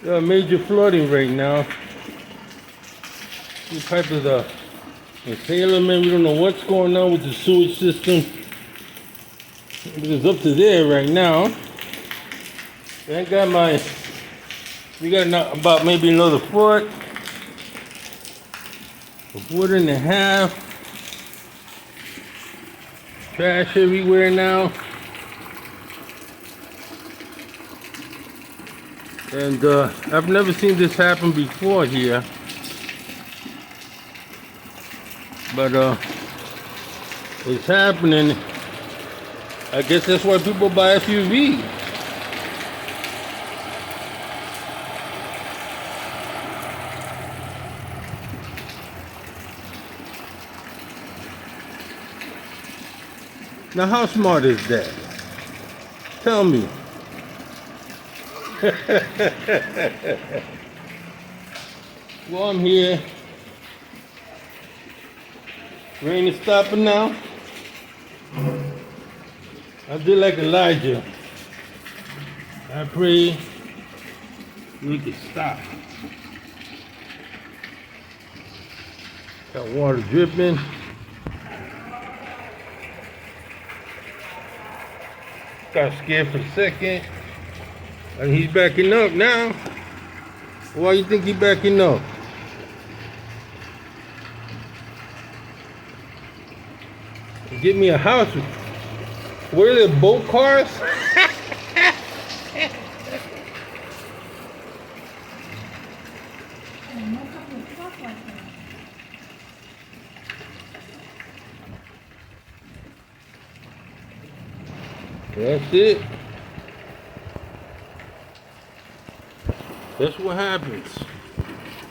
Major flooding right now. This pipe is in Salem, man. We don't know what's going on with the sewage system. It's up to there right now. I got we got about maybe another foot, a foot and a half. Trash everywhere now. And I've never seen this happen before here. But it's happening. I guess that's why people buy SUVs. Now how smart is that? Tell me. Well, I'm here. Rain is stopping now. I did like Elijah. I pray we can stop. Got water dripping. Got scared for a second. And he's backing up now. Why you think he's backing up? Get me a house. Where are the boat cars? That's it. That's what happens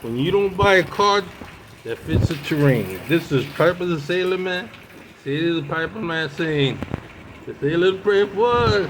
when you don't buy a car that fits the terrain. This is Piper the Sailor Man. See, this is Piper Man saying, the sailor pray for us.